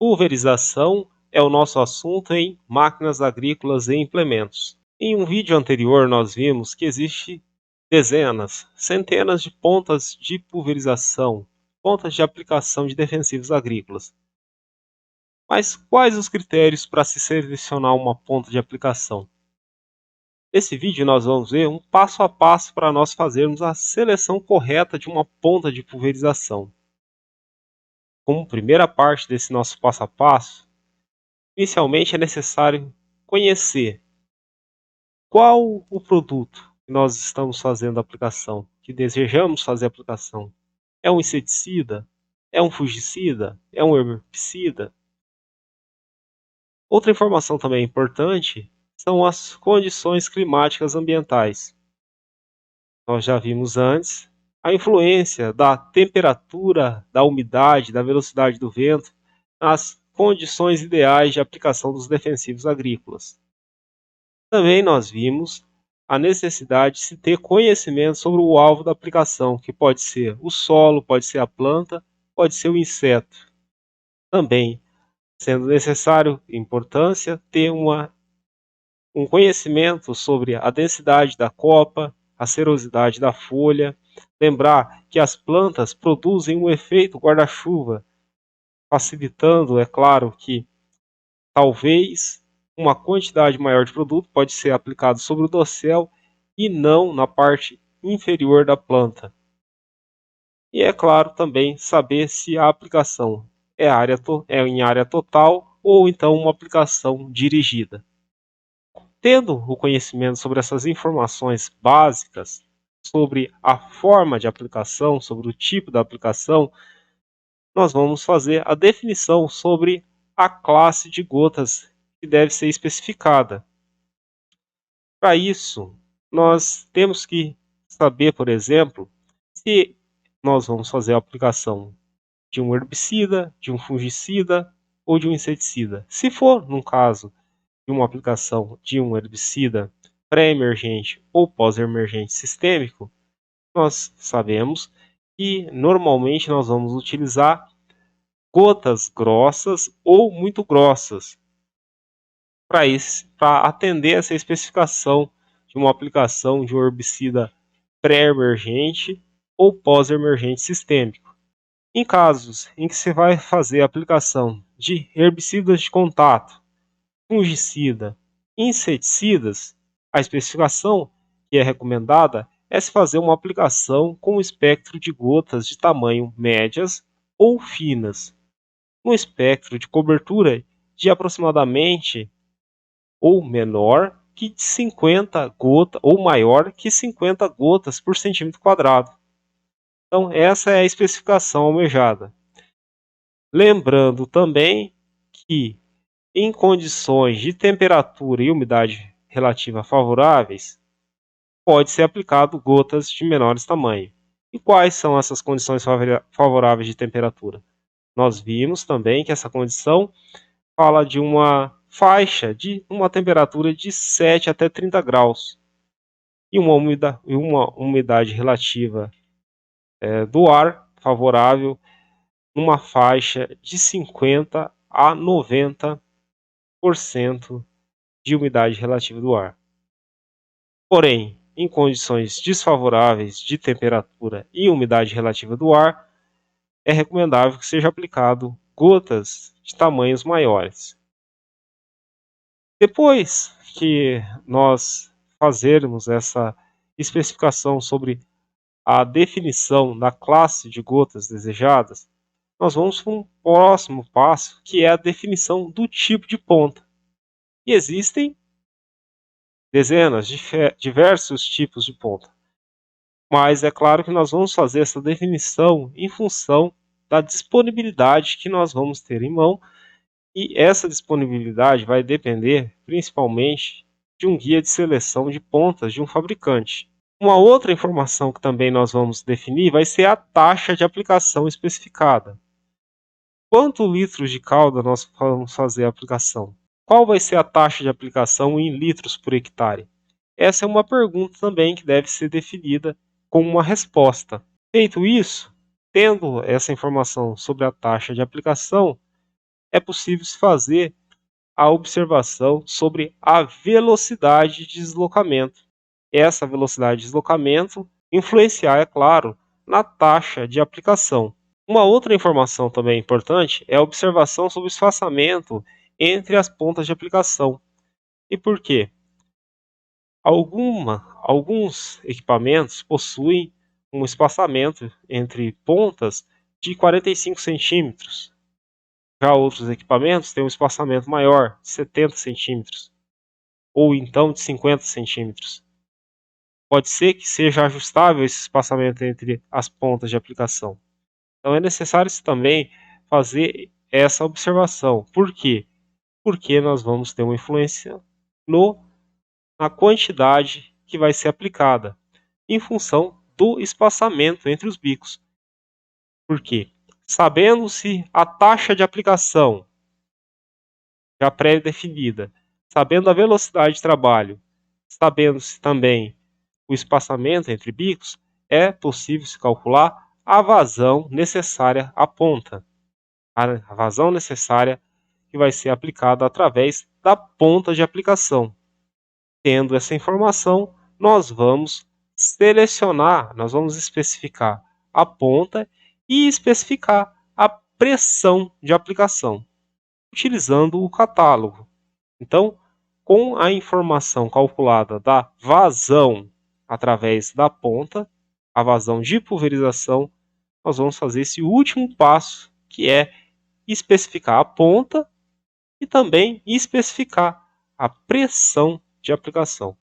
Pulverização é o nosso assunto em máquinas agrícolas e implementos. Em um vídeo anterior nós vimos que existe dezenas, centenas de pontas de pulverização, pontas de aplicação de defensivos agrícolas. Mas quais os critérios para se selecionar uma ponta de aplicação? Nesse vídeo nós vamos ver um passo a passo para nós fazermos a seleção correta de uma ponta de pulverização. Como primeira parte desse nosso passo a passo, inicialmente é necessário conhecer qual o produto que nós estamos fazendo a aplicação, que desejamos fazer a aplicação. É um inseticida? É um fungicida? É um herbicida? Outra informação também importante são as condições climáticas ambientais. Nós já vimos antes a influência da temperatura, da umidade, da velocidade do vento nas condições ideais de aplicação dos defensivos agrícolas. Também nós vimos a necessidade de se ter conhecimento sobre o alvo da aplicação, que pode ser o solo, pode ser a planta, pode ser o inseto. Também, sendo necessário, importância, ter um conhecimento sobre a densidade da copa, a serosidade da folha. Lembrar que as plantas produzem um efeito guarda-chuva, facilitando, é claro, que talvez uma quantidade maior de produto pode ser aplicado sobre o dossel e não na parte inferior da planta. E é claro também saber se a aplicação é em área total ou então uma aplicação dirigida. Tendo o conhecimento sobre essas informações básicas, sobre a forma de aplicação, sobre o tipo da aplicação, nós vamos fazer a definição sobre a classe de gotas que deve ser especificada. Para isso, nós temos que saber, por exemplo, se nós vamos fazer a aplicação de um herbicida, de um fungicida ou de um inseticida. Se for, no caso, de uma aplicação de um herbicida pré-emergente ou pós-emergente sistêmico, nós sabemos que normalmente nós vamos utilizar gotas grossas ou muito grossas para atender essa especificação de uma aplicação de um herbicida pré-emergente ou pós-emergente sistêmico. Em casos em que você vai fazer a aplicação de herbicidas de contato, fungicida, inseticidas, a especificação que é recomendada é se fazer uma aplicação com um espectro de gotas de tamanho médias ou finas, um espectro de cobertura de aproximadamente ou menor que 50 gotas ou maior que 50 gotas por centímetro quadrado. Então essa é a especificação almejada. Lembrando também que em condições de temperatura e umidade relativa favoráveis, pode ser aplicado gotas de menores tamanho. E quais são essas condições favoráveis de temperatura? Nós vimos também que essa condição fala de uma faixa de uma temperatura de 7 até 30 graus e uma umidade relativa do ar favorável numa faixa de 50 a 90% de umidade relativa do ar. Porém, em condições desfavoráveis de temperatura e umidade relativa do ar, é recomendável que seja aplicado gotas de tamanhos maiores. Depois que nós fazermos essa especificação sobre a definição da classe de gotas desejadas, nós vamos para um próximo passo, que é a definição do tipo de ponta. E existem dezenas, diversos tipos de ponta. Mas é claro que nós vamos fazer essa definição em função da disponibilidade que nós vamos ter em mão, e essa disponibilidade vai depender principalmente de um guia de seleção de pontas de um fabricante. Uma outra informação que também nós vamos definir vai ser a taxa de aplicação especificada. Quantos litros de calda nós vamos fazer a aplicação? Qual vai ser a taxa de aplicação em litros por hectare? Essa é uma pergunta também que deve ser definida com uma resposta. Feito isso, tendo essa informação sobre a taxa de aplicação, é possível se fazer a observação sobre a velocidade de deslocamento. Essa velocidade de deslocamento influenciar, é claro, na taxa de aplicação. Uma outra informação também importante é a observação sobre o espaçamento entre as pontas de aplicação. E por quê? Alguns equipamentos possuem um espaçamento entre pontas de 45 centímetros. Já outros equipamentos têm um espaçamento maior, 70 centímetros, ou então de 50 centímetros. Pode ser que seja ajustável esse espaçamento entre as pontas de aplicação. Então é necessário também fazer essa observação. Por quê? Porque nós vamos ter uma influência na quantidade que vai ser aplicada, em função do espaçamento entre os bicos. Por quê? Sabendo-se a taxa de aplicação já pré-definida, sabendo a velocidade de trabalho, sabendo-se também o espaçamento entre bicos, é possível se calcular a vazão necessária à ponta. A vazão necessária que vai ser aplicada através da ponta de aplicação. Tendo essa informação, nós vamos selecionar, nós vamos especificar a ponta e especificar a pressão de aplicação, utilizando o catálogo. Então, com a informação calculada da vazão através da ponta, a vazão de pulverização, nós vamos fazer esse último passo, que é especificar a ponta e também especificar a pressão de aplicação.